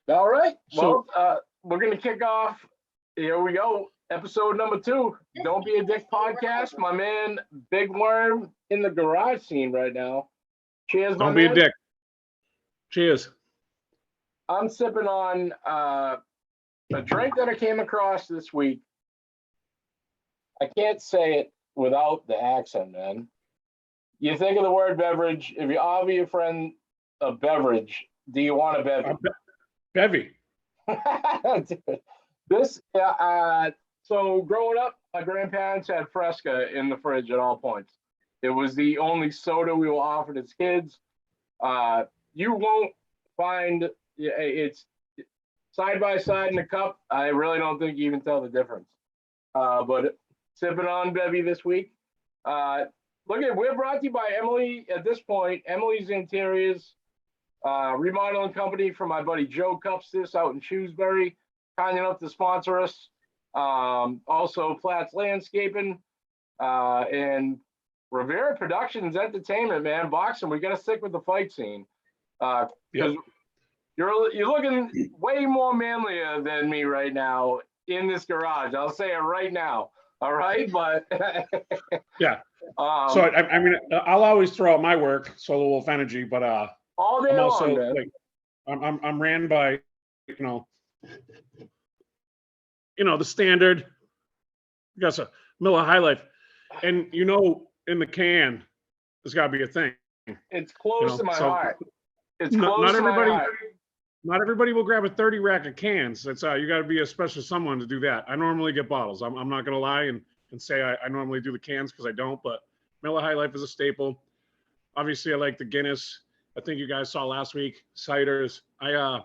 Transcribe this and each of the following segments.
All right. Well, we're going to kick off. Here we go. Episode number 2. Don't Be a Dick podcast. My man, Big Worm, in the garage scene right now. Cheers, my man. Don't be a dick. Cheers. I'm sipping on a drink that I came across this week. I can't say it without the accent, man. You think of the word beverage. If you offer your friend a beverage, do you want a beverage? Bevy. So growing up, my grandparents had Fresca in the fridge at all points. It was the only soda we were offered as kids. You won't find it's side by side in the cup. I really don't think you can tell the difference. But sipping on Bevy this week. We're brought to you by Emily at this point. Emily's Interiors, remodeling company from my buddy Joe Cupstis out in Shrewsbury, kind enough to sponsor us. Also Platt's Landscaping, and Rivera Productions Entertainment, man. Boxing, we got to stick with the fight scene. Because you're looking way more manlier than me right now in this garage. I'll say it right now. All right, but yeah. So I mean, I'll always throw out my work, Solo Wolf Energy, but all day I'm long, also man. like, I'm ran by, the standard. You got a Miller High Life, and in the can, there's got to be a thing. It's close to my heart. It's close not to everybody. my heart. Not everybody will grab a 30 rack of cans. That's you got to be a special someone to do that. I normally get bottles. I'm not gonna lie and say I normally do the cans because I don't. But Miller High Life is a staple. Obviously, I like the Guinness. I think you guys saw last week ciders. I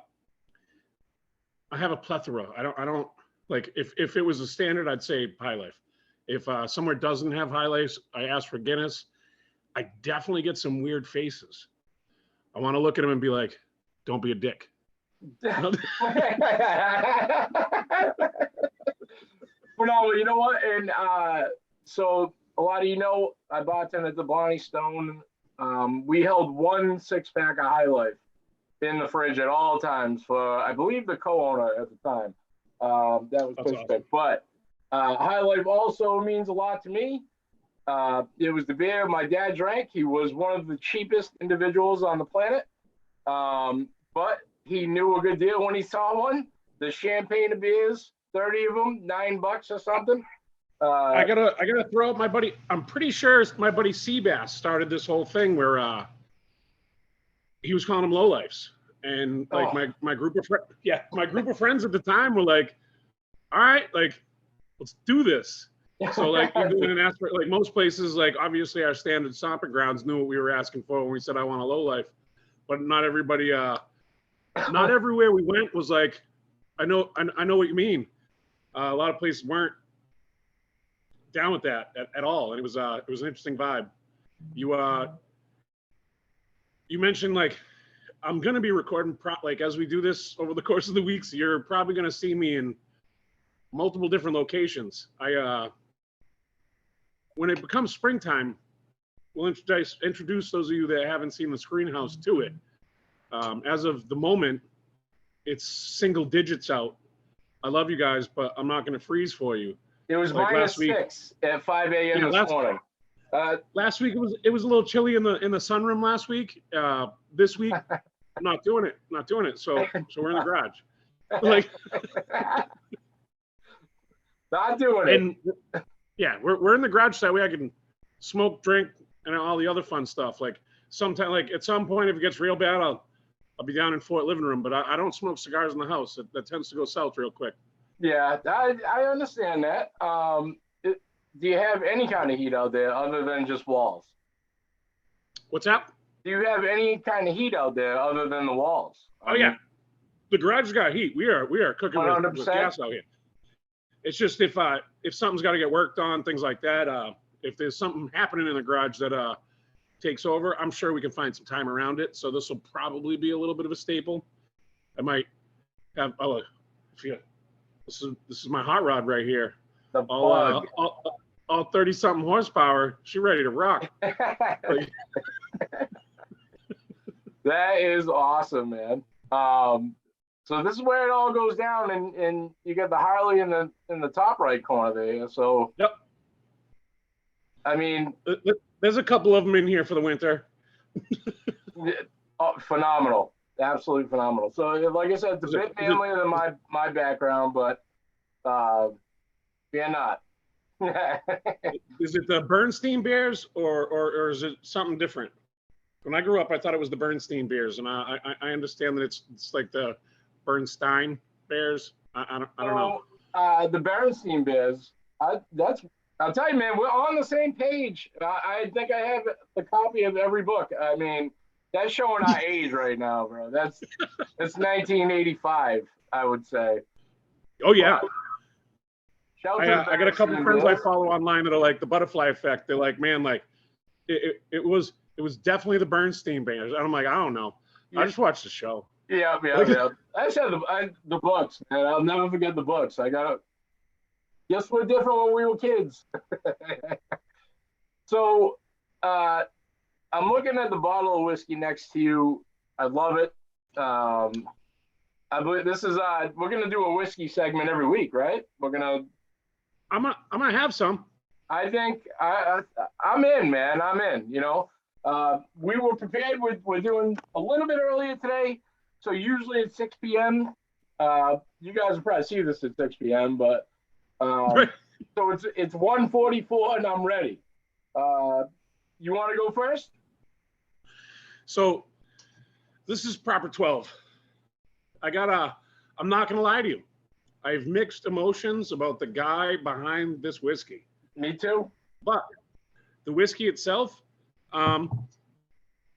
have a plethora. I don't like if it was a standard, I'd say High Life. If somewhere doesn't have High Life, I ask for Guinness. I definitely get some weird faces. I want to look at them and be like, "Don't be a dick." Well, no, you know what? And so a lot of I bartended at the Bonnie Stone. We held 1 6-pack of High Life in the fridge at all times for, I believe, the co-owner at the time. That was Fishback. Awesome. But High Life also means a lot to me. It was the beer my dad drank. He was one of the cheapest individuals on the planet. But he knew a good deal when he saw one. The champagne of beers, 30 of them, $9 or something. I gotta throw out my buddy. I'm pretty sure my buddy Seabass started this whole thing where he was calling them lowlifes, and like my group of friends at the time were like, "All right, like let's do this." So like even in aspect, like most places, like obviously our standard stomping grounds knew what we were asking for when we said I want a lowlife, but not everybody. Not everywhere we went was like, I know what you mean. A lot of places weren't down with that at all, and it was an interesting vibe. You mentioned like I'm gonna be recording like as we do this over the course of the weeks. You're probably gonna see me in multiple different locations. When it becomes springtime, we'll introduce those of you that haven't seen the Screen House to it. As of the moment, it's single digits out. I love you guys, but I'm not going to freeze for you. It was like -6 at 5 a.m. this morning. Last week it was a little chilly in the sunroom last week. This week, I'm not doing it. So we're in the garage. Like, not doing it. Yeah, we're in the garage so that way I can smoke, drink, and all the other fun stuff. Like sometime, like at some point, if it gets real bad, I'll be down in Fort living room, but I don't smoke cigars in the house. That tends to go south real quick. Yeah, I understand that. Do you have any kind of heat out there other than just walls? What's that? Do you have any kind of heat out there other than the walls? Yeah, the garage got heat. We are cooking with gas out here. It's just if something's got to get worked on, things like that. If there's something happening in the garage that takes over, I'm sure we can find some time around it. So this will probably be a little bit of a staple. I might have this is my hot rod right here. The plug. All 30 something horsepower. She ready to rock. That is awesome, man. So this is where it all goes down, and you got the Harley in the top right corner there. So Yep. I mean, there's a couple of them in here for the winter. phenomenal, absolutely phenomenal. So like I said, it's a bit manlier than my background, but fear not. Is it the Bernstein beers or is it something different? When I grew up, I thought it was the Bernstein beers, and I understand that it's like the Bernstein bears. I don't know. The Bernstein beers. I'll tell you, man, we're on the same page. I think I have the copy of every book. I mean, that's showing our age right now, bro. That's 1985, I would say. Oh yeah. But, I got a couple friends I follow online that are like the Butterfly Effect. They're like, man, like it was definitely the Bernstein bears. And I'm like, I don't know. I just watched the show. Yeah. I just had the books, man. I'll never forget the books. Guess we're different when we were kids. So, I'm looking at the bottle of whiskey next to you. I love it. I believe this is we're gonna do a whiskey segment every week, right? I'm gonna have some. I think I'm in, man. I'm in. You know, we were prepared. We're doing a little bit earlier today, so usually at 6 p.m. You guys will probably see this at 6 p.m. But so it's 1:44 and I'm ready. You want to go first? So this is proper 12. I'm not gonna lie to you. I have mixed emotions about the guy behind this whiskey. Me too. But the whiskey itself,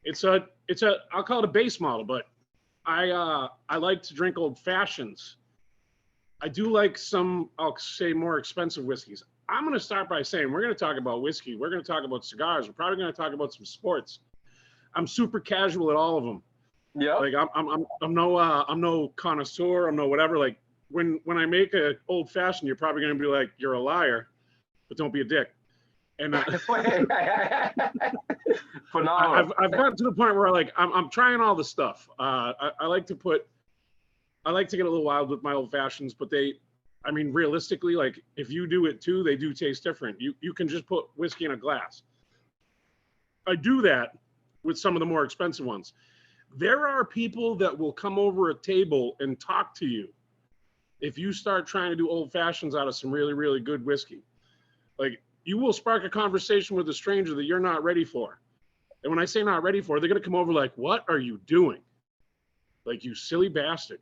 it's a I'll call it a base model, but I like to drink old fashions. I do like some, I'll say, more expensive whiskeys. I'm going to start by saying we're going to talk about whiskey. We're going to talk about cigars. We're probably going to talk about some sports. I'm super casual at all of them. Yeah. Like I'm no connoisseur. I'm no whatever. Like when I make an old fashioned, you're probably going to be like, you're a liar, but don't be a dick. And phenomenal. I've gotten to the point where I'm trying all the stuff. I like to get a little wild with my old fashions, but realistically, like if you do it too, they do taste different. You can just put whiskey in a glass. I do that with some of the more expensive ones. There are people that will come over a table and talk to you if you start trying to do old fashions out of some really, really good whiskey. Like you will spark a conversation with a stranger that you're not ready for. And when I say not ready for, they're going to come over like, what are you doing? Like, you silly bastard.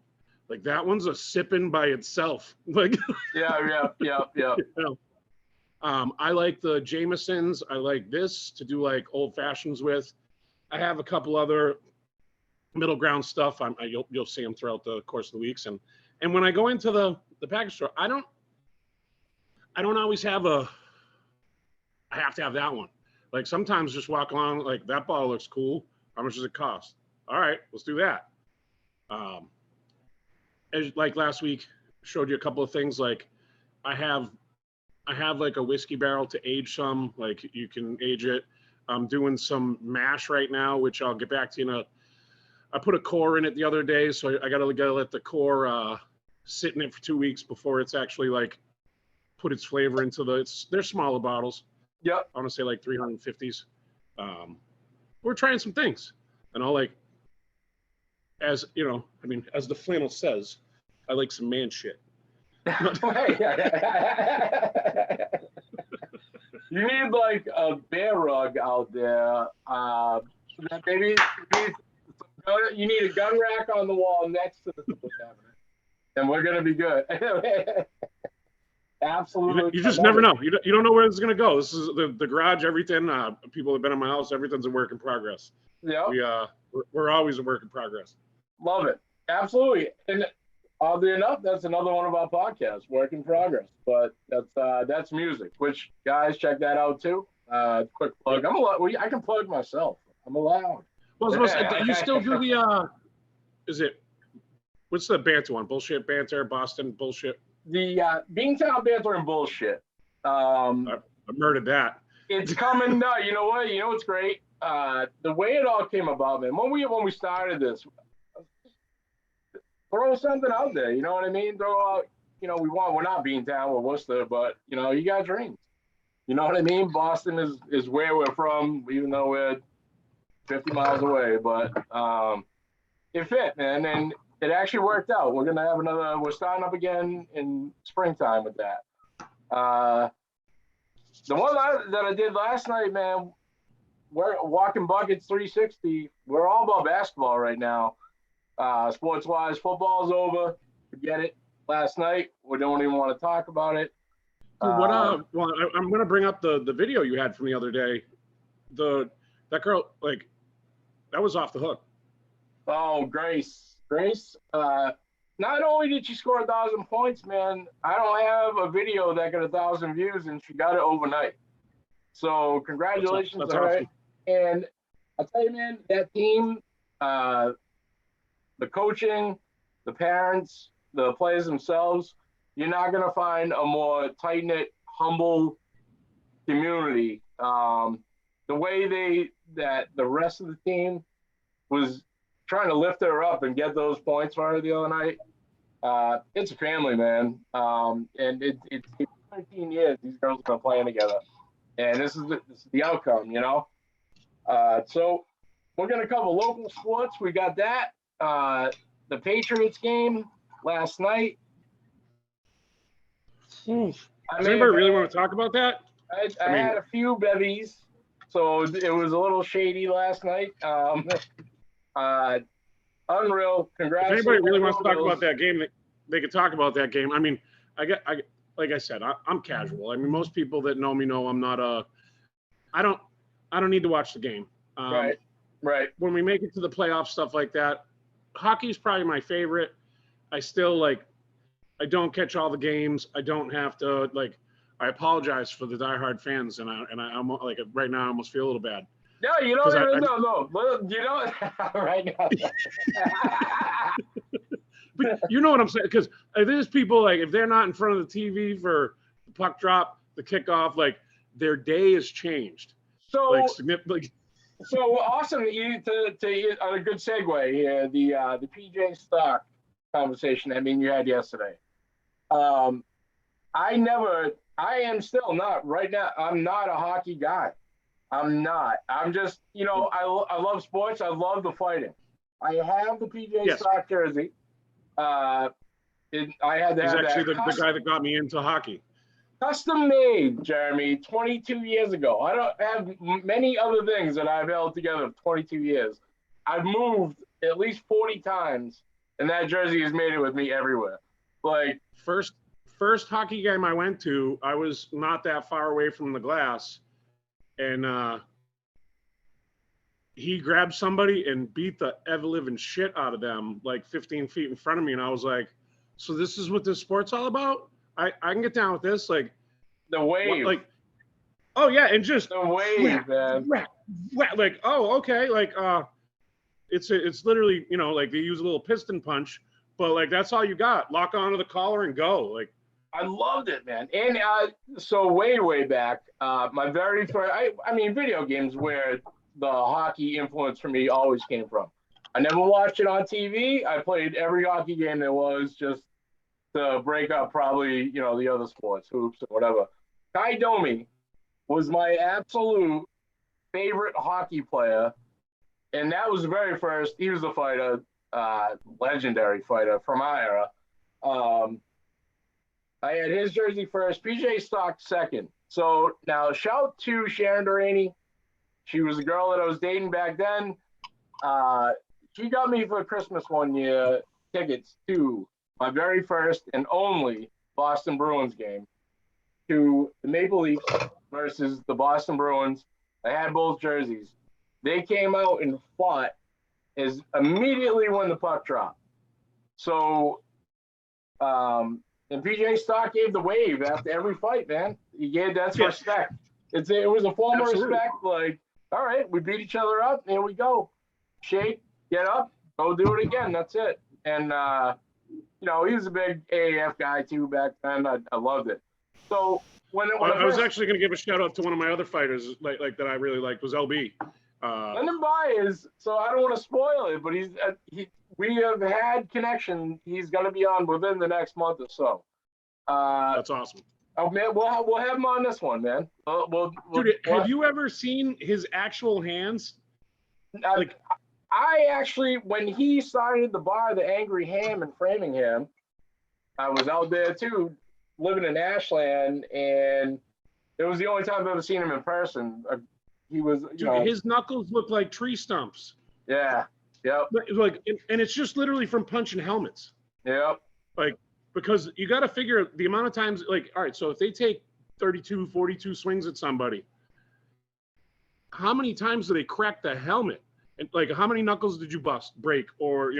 Like that one's a sipping by itself. Like, yeah. You know? I like the Jamesons. I like this to do like old fashions with. I have a couple other middle ground stuff. You'll see them throughout the course of the weeks. And when I go into the package store, I don't always have I have to have that one. Like sometimes just walk along, like that bottle looks cool. How much does it cost? All right, let's do that. As like last week, showed you a couple of things. Like I have like a whiskey barrel to age some. Like you can age it. I'm doing some mash right now, which I'll get back to you in I put a core in it the other day, so I gotta let the core sit in it for 2 weeks before it's actually like put its flavor into they're smaller bottles. Yep. I want to say like 350s. We're trying some things, and I'll like, as you know, as the flannel says, I like some man shit. You need like a bear rug out there. Maybe you need a gun rack on the wall next to the cabinet, and we're gonna be good. Absolutely. You just never know. You don't know where it's gonna go. This is the garage. Everything. People have been in my house. Everything's a work in progress. Yeah. We're always a work in progress. Love it. Absolutely. And oddly enough, that's another one of our podcasts, work in progress. But that's music. Which guys, check that out too. Quick plug. I can plug myself. I'm allowed. Well, you still do the what's the banter one? Bullshit banter, Boston bullshit. The Beantown banter and bullshit. I murdered that. It's coming. No, you know what? You know what's great? The way it all came about, man. When we started this, throw something out there. You know what I mean? Throw out, we're not Beantown, we're Worcester, but, you got dreams. You know what I mean? Boston is where we're from, even though we're 50 miles away. But it fit, man, and it actually worked out. We're gonna have we're starting up again in springtime with that. The one that I did last night, man, we're walking buckets 360. We're all about basketball right now. Sports wise, football's over. Forget it. Last night, we don't even want to talk about it. Well, I'm gonna bring up the video you had from the other day. That girl, like, that was off the hook. Oh, Grace. Not only did she score 1,000 points, man, I don't have a video that got 1,000 views, and she got it overnight. So congratulations that's to her. awesome. And I'll tell you, man, that team, the coaching, the parents, the players themselves, you're not going to find a more tight-knit, humble community. The way that the rest of the team was trying to lift her up and get those points for her the other night. It's a family, man. And it's 13 years these girls have been playing together. And this is the outcome, So we're going to cover local sports. We got that. The Patriots game last night. Does anybody really want to talk about that? I had a few bevies, so it was a little shady last night. Unreal. Congrats. If anybody really wants to talk about that game, they could talk about that game. I mean, like I said, I'm casual. I mean, most people that know me know I'm not I don't need to watch the game. Right. When we make it to the playoff stuff like that, hockey's probably my favorite. I still I don't catch all the games. I don't have to I apologize for the diehard fans, and I'm like right now I almost feel a little bad. No, you don't even know. You don't right now. But you know what I'm saying? Because there's people if they're not in front of the TV for the puck drop, the kickoff, their day has changed. So significantly. So awesome to on a good segue here. The PJ Stock conversation. You had yesterday. I am still not right now. I'm not a hockey guy. I'm not. I'm just, I love sports. I love the fighting. I have the PJ Stock jersey. I had to He's have actually that the guy that got me into hockey. Custom made, Jeremy, 22 years ago. I don't have many other things that I've held together 22 years. I've moved at least 40 times, and that jersey has made it with me everywhere. First hockey game I went to, I was not that far away from the glass, and he grabbed somebody and beat the ever-living shit out of them 15 feet in front of me, and I was like, so this is what this sport's all about? I can get down with this, the wave, oh yeah, and just the wave, man. Oh okay, it's literally they use a little piston punch, but that's all you got. Lock onto the collar and go. I loved it, man. And so way back, my very first, I mean, video games where the hockey influence for me always came from. I never watched it on TV. I played every hockey game there was just to break up probably, the other sports, hoops or whatever. Kai Domi was my absolute favorite hockey player. And that was the very first, he was a fighter, legendary fighter from our era. I had his jersey first, PJ Stock second. So now shout to Sharon Duraney. She was a girl that I was dating back then. She got me for Christmas one year tickets to my very first and only Boston Bruins game, to the Maple Leafs versus the Boston Bruins. I had both jerseys. They came out and fought as immediately when the puck dropped. So, and PJ Stock gave the wave after every fight, man. That's respect. It was a form of respect. All right, we beat each other up. Here we go. Shake, get up, go do it again. That's it. And he was a big AAF guy too back then. I loved it. So when I was actually going to give a shout out to one of my other fighters, that I really liked, was LB. Lyndon Baez. So I don't want to spoil it, but we have had connection. He's going to be on within the next month or so. That's awesome. Oh man, we'll have him on this one, man. Dude, have you ever seen his actual hands? Like, I actually, when he started the bar, the Angry Ham in Framingham, I was out there too, living in Ashland, and it was the only time I've ever seen him in person. He was, his knuckles look like tree stumps. Yeah. Yep. Like, and it's just literally from punching helmets. Yep. Like, because you got to figure the amount of times, like, all right, so if they take 32, 42 swings at somebody, how many times do they crack the helmet? And like, how many knuckles did you break, or,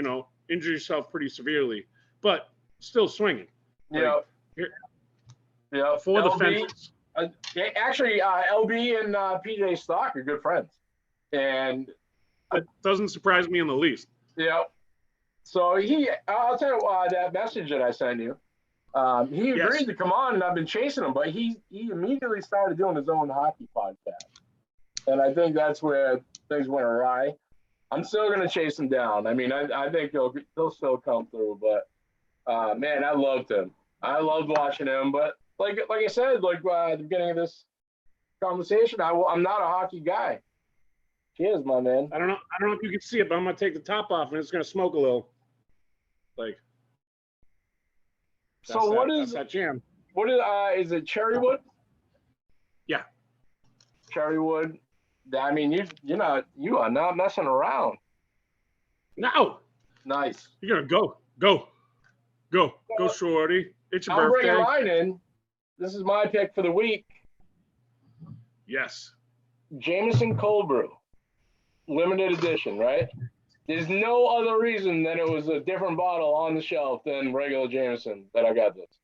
injure yourself pretty severely, but still swinging? Yep. Yeah. For the fences. Actually, LB and PJ Stock are good friends. And it doesn't surprise me in the least. Yep. So I'll tell you that message that I sent you. He agreed to come on, and I've been chasing him, but he immediately started doing his own hockey podcast. And I think that's where things went awry. I'm still going to chase him down. I mean, I think he'll still come through, but man, I loved him. I loved watching him, but like I said, like at the beginning of this conversation, I'm not a hockey guy. Cheers, my man. I don't know if you can see it, but I'm gonna take the top off and it's gonna smoke a little. Like. So that's that jam? What is it? Cherrywood? Yeah. Cherrywood. I mean, you are not messing around. No. Nice. You're gonna go, shorty. It's your birthday. I'm bringing mine in. This is my pick for the week. Yes. Jameson Cold Brew. Limited edition, right? There's no other reason that it was a different bottle on the shelf than regular Jameson that I got this.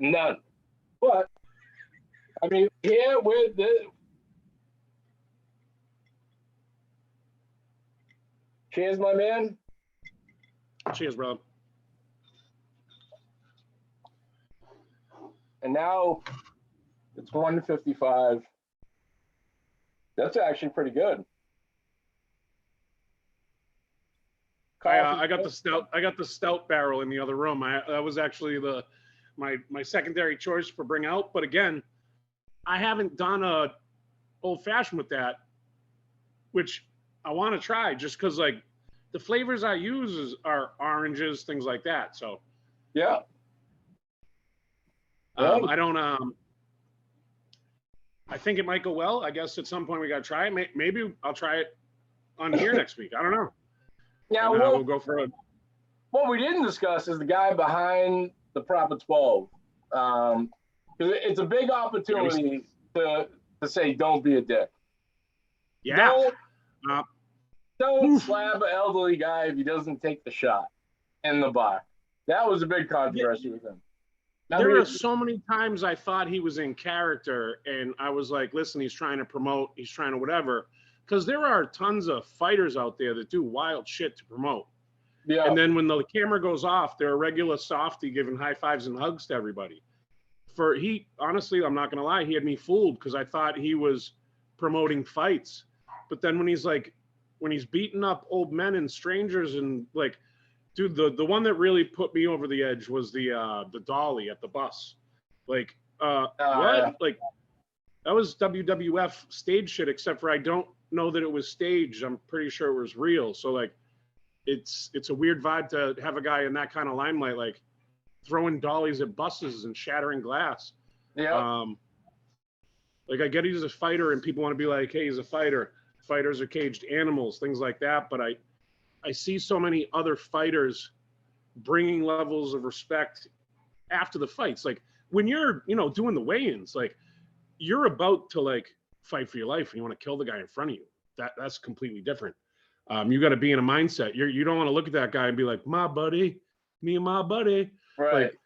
None. But, I mean, here with the... Cheers, my man. Cheers, bro. And now it's 1:55. That's actually pretty good. I got the stout barrel in the other room. That was actually my secondary choice for bring out. But again, I haven't done a old fashioned with that, which I want to try just because like the flavors I use are oranges, things like that. So yeah. I don't. I think it might go well. I guess at some point we got to try it. Maybe I'll try it on here next week. I don't know. Now we'll go for it. What we didn't discuss is the guy behind the Proper 12. Because it's a big opportunity to say, don't be a dick. Yeah. Don't slap an elderly guy if he doesn't take the shot in the bar. That was a big controversy with him. There are so many times I thought he was in character, and I was like, listen, he's trying to promote, he's trying to whatever. Because there are tons of fighters out there that do wild shit to promote. Yeah. And then when the camera goes off, they're a regular softy giving high fives and hugs to everybody. Honestly, I'm not going to lie, he had me fooled because I thought he was promoting fights. But then when he's beating up old men and strangers and like, dude, the one that really put me over the edge was the dolly at the bus. Like, what? Yeah. Like, that was WWF stage shit, except for I don't know that it was staged. I'm pretty sure it was real. So like, it's a weird vibe to have a guy in that kind of limelight, like throwing dollies at buses and shattering glass. Yeah. Like I get he's a fighter and people want to be like, hey, he's a fighter. Fighters are caged animals, things like that. But I see so many other fighters bringing levels of respect after the fights. Like when you're, doing the weigh-ins, like you're about to like fight for your life and you want to kill the guy in front of you. That's completely different. You got to be in a mindset. You don't want to look at that guy and be like, my buddy, me and my buddy. Right. Like,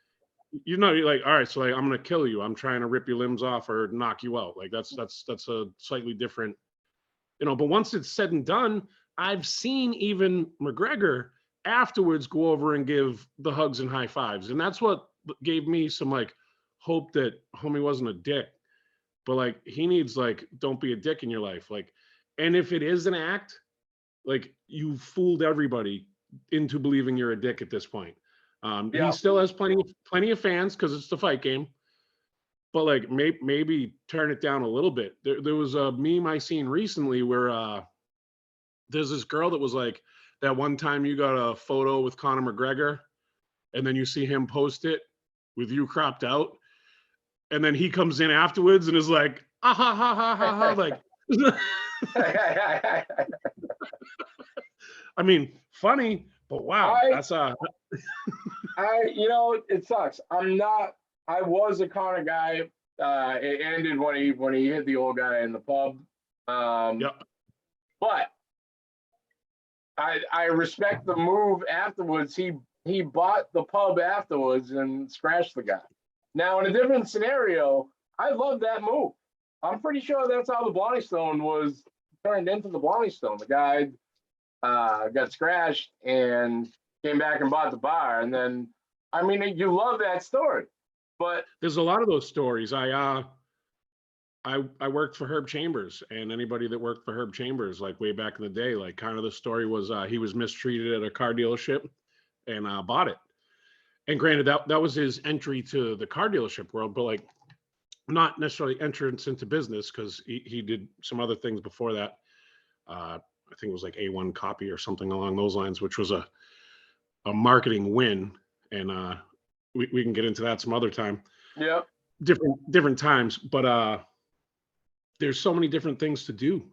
you're like, all right, so like, I'm going to kill you. I'm trying to rip your limbs off or knock you out. Like that's a slightly different, but once it's said and done, I've seen even McGregor afterwards go over and give the hugs and high fives. And that's what gave me some like hope that homie wasn't a dick. But like he needs like, don't be a dick in your life. Like, and if it is an act, like you fooled everybody into believing you're a dick at this point. Yeah. He still has plenty of fans because it's the fight game. But like maybe turn it down a little bit. There was a meme I seen recently where there's this girl that was like, that one time you got a photo with Conor McGregor, and then you see him post it with you cropped out, and then he comes in afterwards and is like, ah ha ha ha ha ha, like. I mean, funny, but wow, that's it sucks. I was a Conor guy. It ended when he hit the old guy in the pub. Yep. But I respect the move afterwards. He bought the pub afterwards and scratched the guy. Now, in a different scenario, I love that move. I'm pretty sure that's how the Blarney Stone was turned into the Blarney Stone. The guy got scratched and came back and bought the bar. And then, I mean, you love that story. But there's a lot of those stories. I worked for Herb Chambers, and anybody that worked for Herb Chambers, like way back in the day, like kind of the story was he was mistreated at a car dealership and bought it. And granted, that was his entry to the car dealership world, but like not necessarily entrance into business, because he did some other things before that. I think it was like A1 Copy or something along those lines, which was a marketing win. And we can get into that some other time. Yeah. Different times, but there's so many different things to do.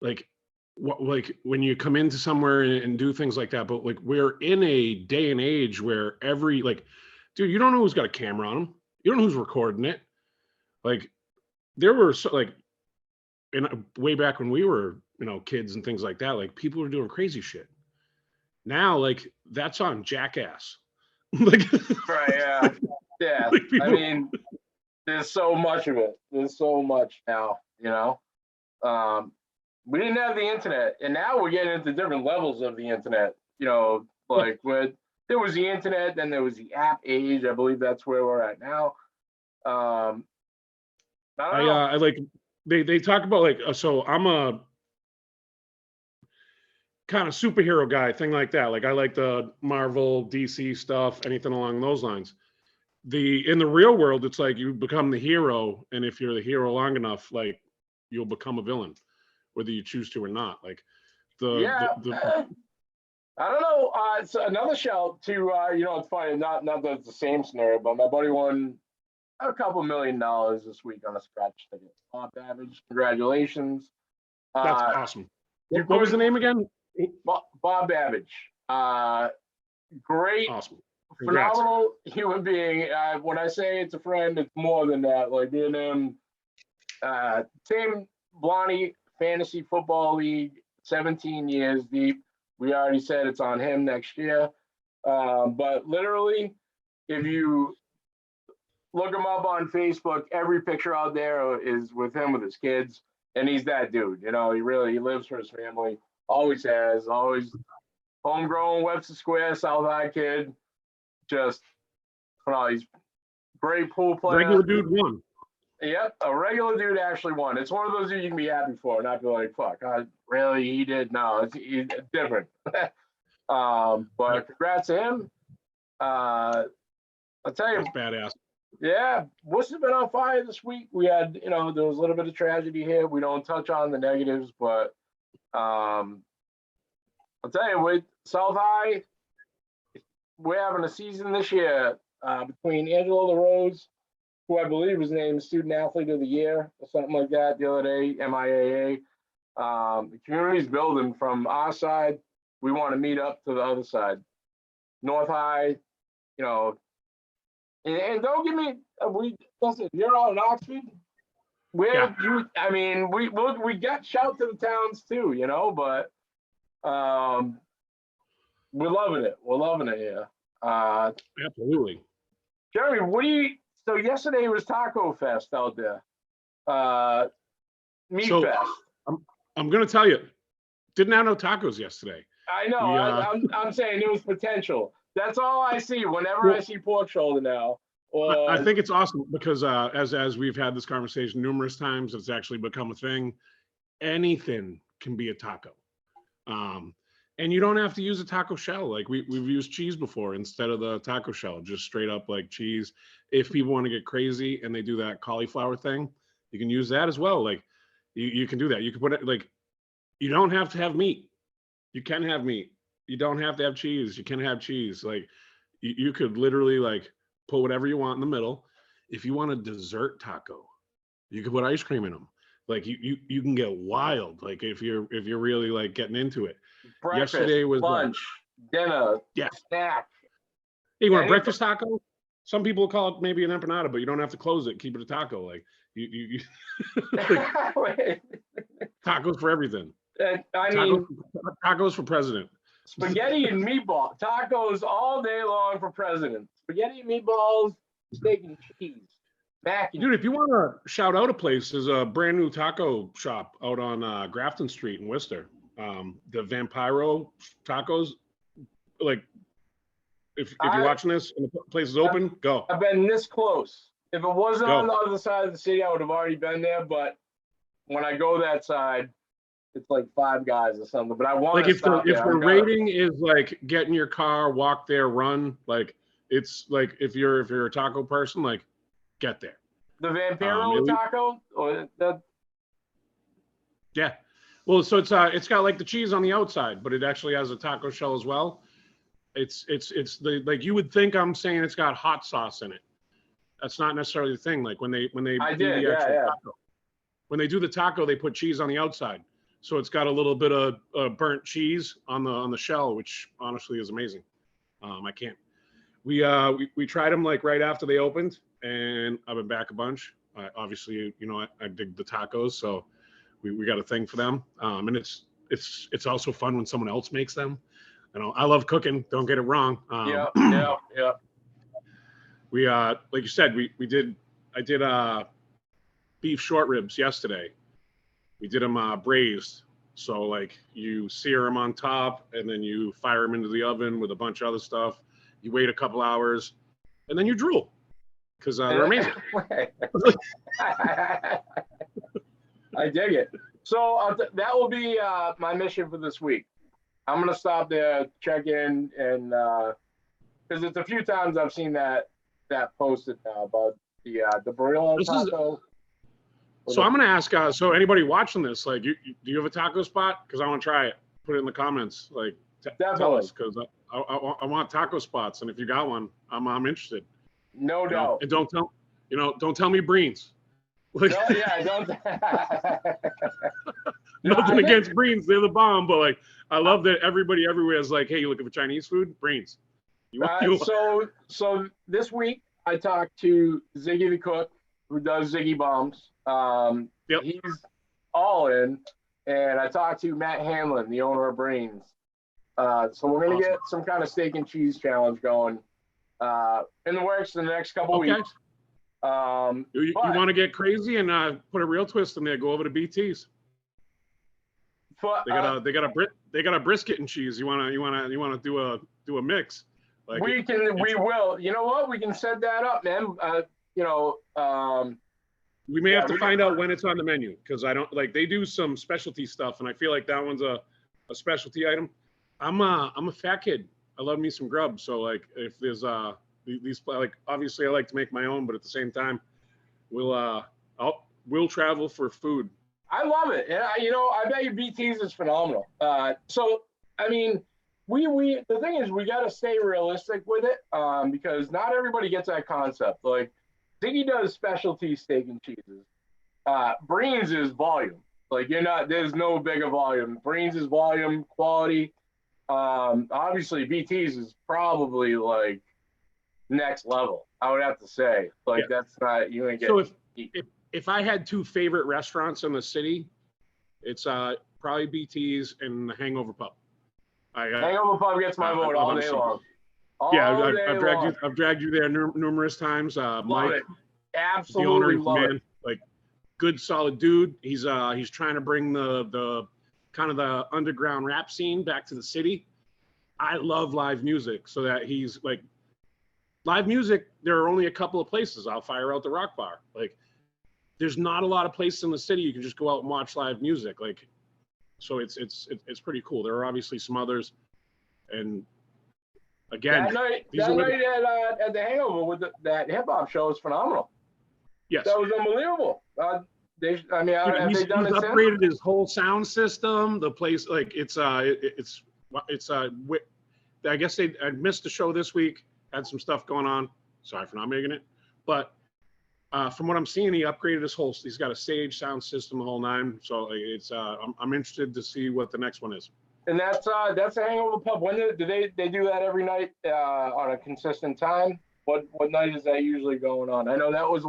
Like when you come into somewhere and do things like that, but like we're in a day and age where dude, you don't know who's got a camera on them. You don't know who's recording it. Like there were way back when we were, kids and things like that, like people were doing crazy shit. Now, like that's on Jackass. Like, right, yeah. Like I mean, there's so much of it. There's so much now, we didn't have the internet, and now we're getting into different levels of the internet. Like when there was the internet, then there was the app age. I believe that's where we're at now. I don't know. I like they talk about like, so I'm a kind of superhero guy, thing like that. Like I like the Marvel, DC stuff, anything along those lines. In the real world, it's like you become the hero, and if you're the hero long enough, like you'll become a villain, whether you choose to or not. Like I don't know. It's another shout to it's funny, not that it's the same scenario, but my buddy won a couple $1 million this week on a scratch ticket. Bob Babbage, congratulations. That's awesome. What was the name again? Bob Babbage. Great, awesome. Phenomenal human being. When I say it's a friend, it's more than that. Like me and him, same Blarney Fantasy Football League, 17 years deep. We already said it's on him next year. But literally, if you look him up on Facebook, every picture out there is with him with his kids, and he's that dude. He lives for his family. Always has. Always homegrown Webster Square South High kid. Just he's great pool player. Regular dude won. Yep, a regular dude actually won. It's one of those you can be happy for, not be like, "Fuck, really? He did?" No, it's different. But congrats to him. I'll tell you, that's badass. Yeah, Worcester's been on fire this week. We had, there was a little bit of tragedy here. We don't touch on the negatives, but I'll tell you, with South High, we're having a season this year between Angelo LaRose, who I believe was named Student Athlete of the Year or something like that the other day, MIAA. The community's building from our side. We want to meet up to the other side. North High, and don't give me, listen, you're out in Oxford. We got shout to the towns too, but we're loving it. We're loving it here. Absolutely. Jeremy, so yesterday was Taco Fest out there. Meat Fest. I'm going to tell you, didn't have no tacos yesterday. I know. I'm saying there was potential. That's all I see whenever I see pork shoulder now. I think it's awesome because as we've had this conversation numerous times, it's actually become a thing. Anything can be a taco. And you don't have to use a taco shell. Like we've used cheese before instead of the taco shell, just straight up like cheese. If people want to get crazy and they do that cauliflower thing, you can use that as well. Like you can do that. You can put it like, you don't have to have meat. You can have meat. You don't have to have cheese. You can have cheese. Like you could literally like put whatever you want in the middle. If you want a dessert taco, you could put ice cream in them. Like you can get wild. Like if you're really like getting into it. Breakfast, Yesterday was lunch, dinner, yeah. snack. Hey, you want a breakfast taco? Some people call it maybe an empanada, but you don't have to close it. Keep it a taco. Like you like, tacos for everything. Tacos for president. Spaghetti and meatball tacos all day long for president. Spaghetti and meatballs, steak and cheese, mac and Dude, if you want to shout out a place, there's a brand new taco shop out on Grafton Street in Worcester. The Vampiro tacos. Like, if you're watching this and the place is open, go. I've been this close. If it wasn't on the other side of the city, I would have already been there. But when I go that side, it's like Five Guys or something. But I want like to if the rating is like get in your car, walk there, run. Like it's like if you're a taco person, like get there. The Vampiro taco or the. Yeah. Well, so it's got like the cheese on the outside, but it actually has a taco shell as well. It's the like you would think I'm saying it's got hot sauce in it. That's not necessarily the thing. Like when they taco, when they do the taco, they put cheese on the outside, so it's got a little bit of burnt cheese on the shell, which honestly is amazing. I can't. We tried them like right after they opened, and I've been back a bunch. Obviously, you know I dig the tacos, so. We got a thing for them, and it's also fun when someone else makes them. You know, I love cooking. Don't get it wrong. Yeah. We like you said, I did beef short ribs yesterday. We did them braised, so like you sear them on top, and then you fire them into the oven with a bunch of other stuff. You wait a couple hours, and then you drool because they're amazing. I dig it. So that will be my mission for this week. I'm gonna stop there, check in, and because it's a few times I've seen that posted now about the burrito taco. So I'm gonna ask. So anybody watching this, like, do you have a taco spot? Because I want to try it. Put it in the comments. Like, tell us, because I want taco spots, and if you got one, I'm interested. No doubt. And don't tell me Breen's. Like, don't. Nothing against Breens, they're the bomb, but like I love that everybody everywhere is like, hey, you looking for Chinese food? Breens. So this week I talked to ZiggyTheCook, who does Ziggy Bombs. He's all in, and I talked to Matt Hanlon, the owner of Breens. So we're gonna get some kind of steak and cheese challenge going in the works in the next couple weeks. You want to get crazy and put a real twist in there? Go over to BT's. They got a brisket and cheese. You want to do a mix? Like we will. You know what? We can set that up, man. We may have to find out when it's on the menu, because I don't like they do some specialty stuff, and I feel like that one's a specialty item. I'm a fat kid. I love me some grub. So like if there's these, like, obviously I like to make my own, but at the same time, we'll travel for food. I love it. Yeah, I bet you BT's is phenomenal. So I mean, the thing is, we got to stay realistic with it, because not everybody gets that concept. Like Ziggy does specialty steak and cheeses. Breen's is volume. Like there's no bigger volume. Breen's is volume, quality. Obviously BT's is probably like next level, I would have to say. Like that's not, you ain't getting. So if I had two favorite restaurants in the city, it's probably BT's and the HangOver Pub. HangOver Pub gets my vote all day long. I've dragged you there numerous times. Mike, absolutely love it. Like, good solid dude. He's trying to bring the kind of the underground rap scene back to the city. I love live music, so that he's like. Live music, there are only a couple of places. I'll fire out the Rock Bar. Like, there's not a lot of places in the city you can just go out and watch live music. Like, So it's pretty cool. There are obviously some others, and again, that night at the Hangover with that hip hop show was phenomenal. Yes, that was unbelievable. Have he's they done it upgraded since? his whole sound system. The place, like I guess I missed the show this week. Had some stuff going on. Sorry for not making it, but from what I'm seeing, he upgraded his whole. He's got a stage, sound system, the whole nine. So it's I'm interested to see what the next one is. And that's the Hangover Pub. When do they do that every night on a consistent time? What night is that usually going on? I know that was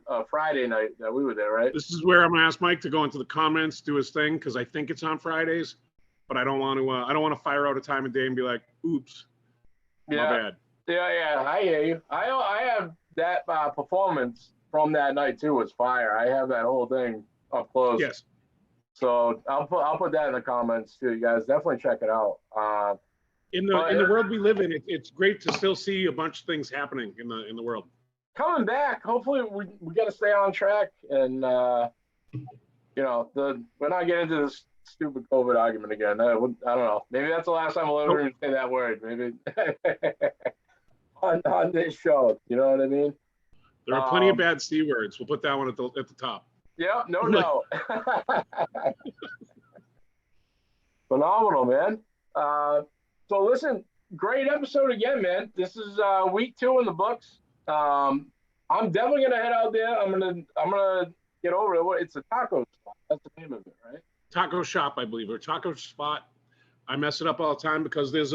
a Friday night that we were there, right? This is where I'm gonna ask Mike to go into the comments, do his thing, because I think it's on Fridays, but I don't want to fire out a time of day and be like, oops, my bad. Yeah, I hear you. I have that performance from that night too was fire. I have that whole thing up close. Yes. So I'll put that in the comments too. You guys definitely check it out. In the world we live in, it's great to still see a bunch of things happening in the world. Coming back, hopefully we got to stay on track, and we're not getting into this stupid COVID argument again. I don't know. Maybe that's the last time we'll ever even say that word. Maybe on this show. You know what I mean? There are plenty of bad C words. We'll put that one at the top. Yeah, no. Phenomenal, man. So listen, great episode again, man. This is week 2 in the books. I'm definitely gonna head out there. I'm gonna get over it. It's a taco spot. That's the name of it, right? Taco shop, I believe, or taco spot. I mess it up all the time because there's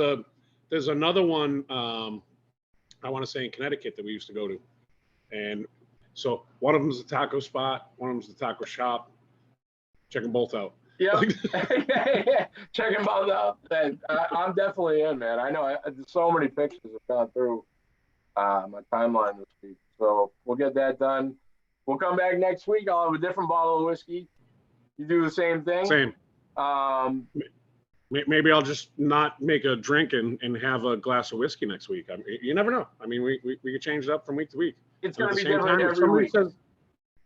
another one I want to say in Connecticut that we used to go to, and so one of them is a taco spot, one of them is the taco shop. Check them both out. Yeah, check them both out. And I'm definitely in, man. I know so many pictures have gone through my timeline this week, so we'll get that done. We'll come back next week. I'll have a different bottle of whiskey. You do the same thing. Same. Maybe I'll just not make a drink and have a glass of whiskey next week. I mean, you never know. I mean, we could change it up from week to week. It's going to be different every week.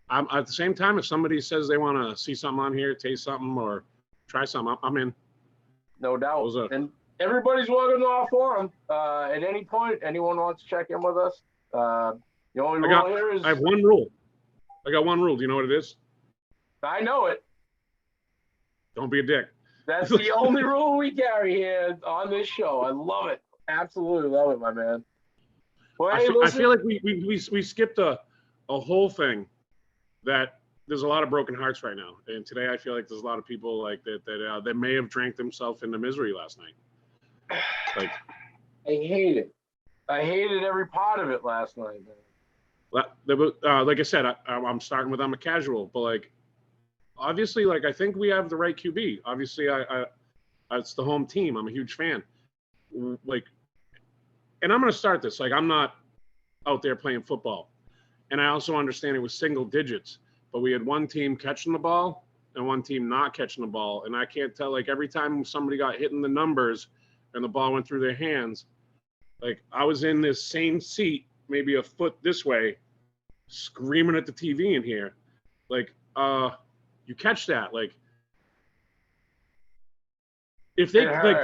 At the same time, if somebody says they want to see something on here, taste something, or try something, I'm in. No doubt. And everybody's welcome to our forum. At any point, anyone wants to check in with us. The only rule here is... I have one rule. I got one rule. Do you know what it is? I know it. Don't be a dick. That's the only rule we carry here on this show. I love it. Absolutely love it, my man. Well, I feel like we skipped a whole thing that there's a lot of broken hearts right now. And today I feel like there's a lot of people like that may have drank themselves into misery last night. Like, I hate it. I hated every part of it last night, man. Like I said, I'm starting with I'm a casual, but like, obviously, like I think we have the right QB. Obviously, it's the home team. I'm a huge fan. Like, and I'm going to start this. Like, I'm not out there playing football, and I also understand it was single digits. But we had one team catching the ball and one team not catching the ball, and I can't tell. Like every time somebody got hit in the numbers and the ball went through their hands, like I was in this same seat, maybe a foot this way, screaming at the TV in here, like, you catch that, like if they like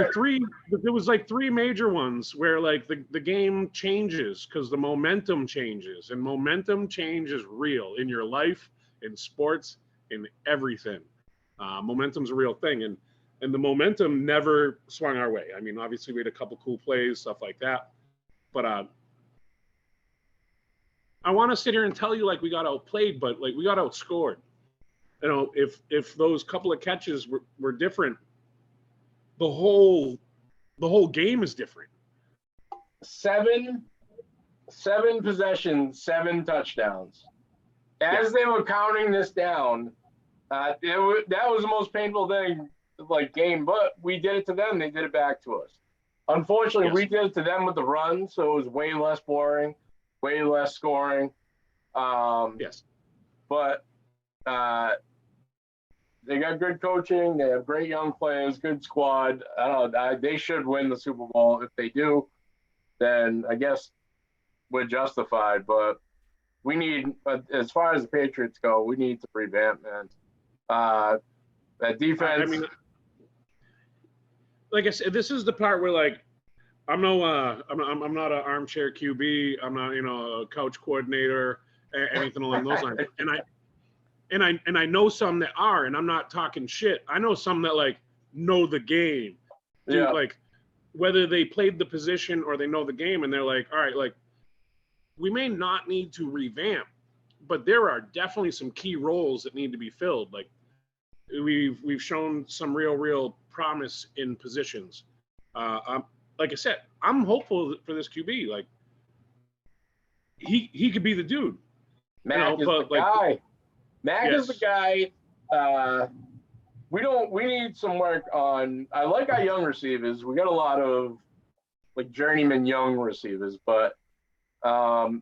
there was like 3 major ones where like the game changes because the momentum changes, and momentum change is real in your life, in sports, in everything. Momentum's a real thing, and the momentum never swung our way. I mean, obviously we had a couple cool plays, stuff like that, but I want to sit here and tell you like we got outplayed, but like we got outscored. You know, if those couple of catches were different, the whole game is different. 7 possessions, 7 touchdowns. As they were counting this down, that was the most painful thing, like game. But we did it to them; they did it back to us. Unfortunately, we did it to them with the run, so it was way less boring, way less scoring. But they got good coaching. They have great young players, good squad. I don't know. They should win the Super Bowl. If they do, then I guess we're justified. But we need, as far as the Patriots go, we need to revamp, man. That defense. like I said, this is the part where like I'm not an armchair QB. I'm not a coach coordinator, anything along those lines. And I know some that are, and I'm not talking shit. I know some that like know the game, dude. Like whether they played the position or they know the game, and they're like, all right, like we may not need to revamp, but there are definitely some key roles that need to be filled. Like we've shown some real promise in positions. Like I said, I'm hopeful for this QB. Like he could be the dude. Mac is the guy. Mac is the guy. We need some work on. I like our young receivers. We got a lot of like journeyman young receivers, but to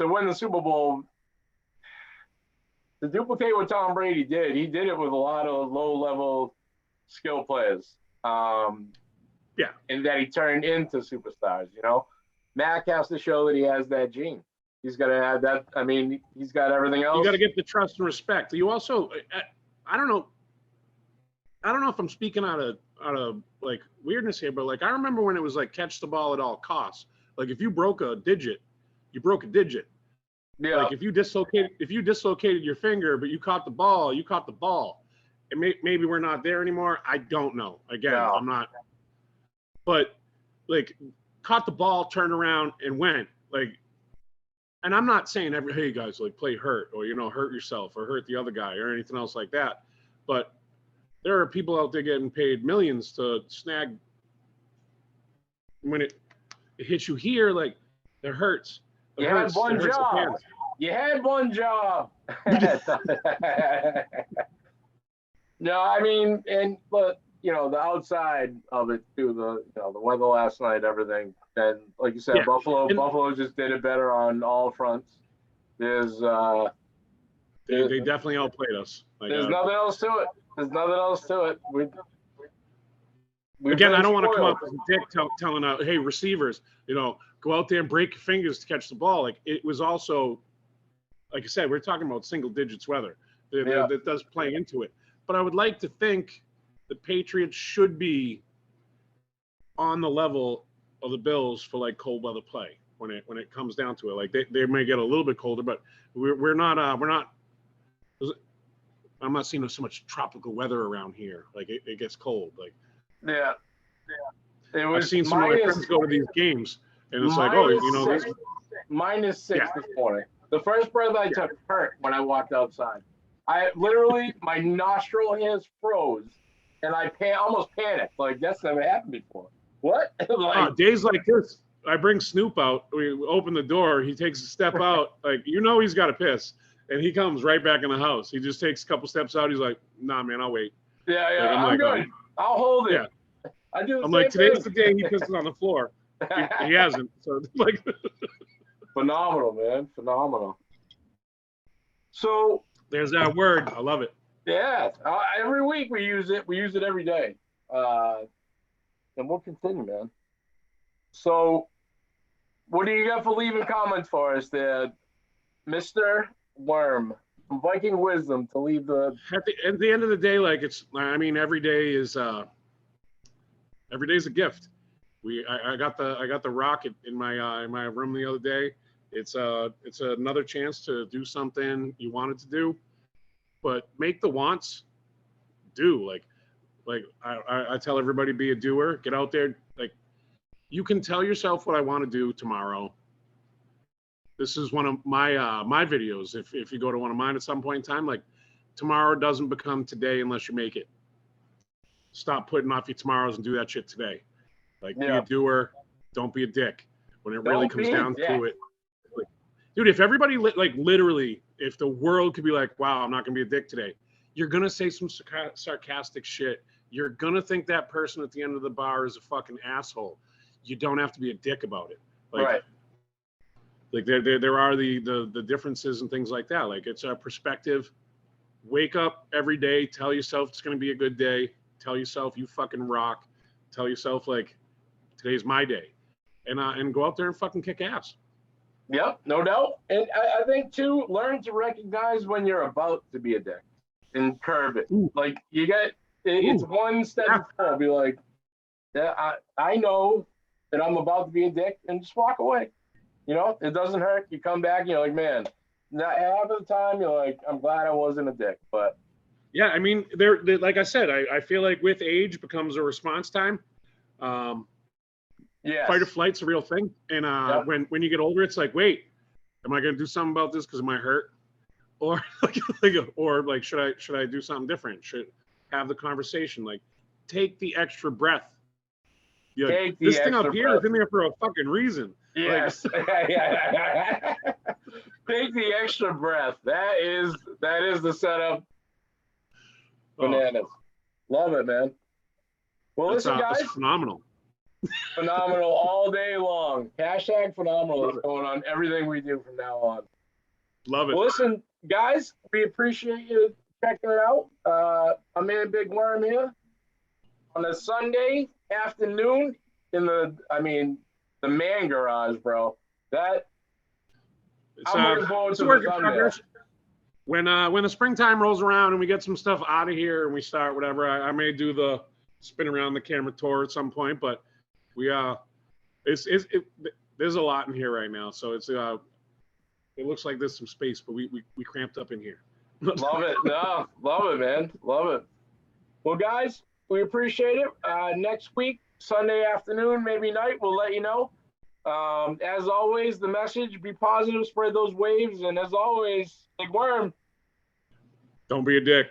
win the Super Bowl, to duplicate what Tom Brady did, he did it with a lot of low-level skill players. And that he turned into superstars. Mac has to show that he has that gene. He's got to have that. I mean, he's got everything else. You got to get the trust and respect. You also, I don't know if I'm speaking out of like weirdness here, but like I remember when it was like catch the ball at all costs. Like if you broke a digit, you broke a digit. Yeah. Like if you dislocated your finger, but you caught the ball, you caught the ball. And maybe we're not there anymore. I don't know. Again, I'm not. But like caught the ball, turned around, and went. Like, and I'm not saying hey guys, like play hurt or hurt yourself or hurt the other guy or anything else like that. But there are people out there getting paid millions to snag when it hits you here, like it hurts. You had one job. You had one job. No, I mean, but the outside of it too, the weather last night, everything. And like you said, Buffalo just did it better on all fronts. They definitely outplayed us. Like, there's nothing else to it. Again, I don't want to come up as a dick telling out, hey, receivers, go out there and break your fingers to catch the ball. Like it was also, like I said, we're talking about single digits weather. That does play into it. But I would like to think the Patriots should be on the level of the Bills for like cold weather play when it comes down to it. Like they may get a little bit colder, but we're not. I'm not seeing so much tropical weather around here. Like it gets cold. Like I've seen some of my friends go to these games, and it's like, -6 this morning. The first breath I took hurt when I walked outside. I literally, my nostril hairs froze, and I almost panicked. Like that's never happened before. What? Days like this, I bring Snoop out. We open the door. He takes a step out. Like he's got to piss, and he comes right back in the house. He just takes a couple steps out. He's like, "Nah, man, I'll wait." Yeah. Like, I'm good. I'll hold it. Yeah. I do. I'm like, today's the day he pisses on the floor. He hasn't. So like, phenomenal, man, phenomenal. So. There's that word. I love it. Yeah. Every week we use it. We use it every day. And we'll continue, man. So what do you got for leaving comments for us there, Mr. Worm from Viking Wisdom to leave the... At the end of the day, like every day is a gift. I got the rocket in my room the other day. It's another chance to do something you wanted to do, but make the wants do. Like I tell everybody, be a doer. Get out there. Like you can tell yourself what I want to do tomorrow. This is one of my videos. If you go to one of mine at some point in time, like tomorrow doesn't become today unless you make it. Stop putting off your tomorrows and do that shit today. Like be a doer. Don't be a dick. When it really comes down to it. Dude, if everybody literally, if the world could be like, wow, I'm not gonna be a dick today, you're gonna say some sarcastic shit. You're gonna think that person at the end of the bar is a fucking asshole. You don't have to be a dick about it. Right. Like there are the differences and things like that. Like it's a perspective. Wake up every day. Tell yourself it's gonna be a good day. Tell yourself you fucking rock. Tell yourself like today's my day, and go out there and fucking kick ass. Yep, no doubt. And I think, too, learn to recognize when you're about to be a dick and curb it. Ooh. Like, you get it's one step before. I'll be like, yeah, I know that I'm about to be a dick, and just walk away. You know, it doesn't hurt. You come back, and you're like, man, half of the time you're like, I'm glad I wasn't a dick. But yeah, I mean, they're like I said, I feel like with age becomes a response time. yeah, fight or flight's a real thing. And when you get older, it's like, wait, am I going to do something about this because it might hurt? Or like, should I do something different? Should have the conversation, like, take the extra breath. Like, this thing up here is in there for a fucking reason. Yes. Like, take the extra breath. That is the setup. Bananas. Love it, man. Well, listen, guys. It's phenomenal. Phenomenal all day long. Hashtag phenomenal is going on everything we do from now on. Love it. Well, listen, guys, we appreciate you checking it out. I'm in Big Worm here on a Sunday afternoon in the man garage, bro. I'm looking forward to the Sunday. When the springtime rolls around and we get some stuff out of here and we start whatever, I may do the spin around the camera tour at some point, but there's a lot in here right now, so it looks like there's some space, but we cramped up in here. Love it. No, love it, man. Love it. Well, guys, we appreciate it. Next week, Sunday afternoon, maybe night, we'll let you know. As always, the message, be positive, spread those waves, and as always, Big Worm. Don't be a dick.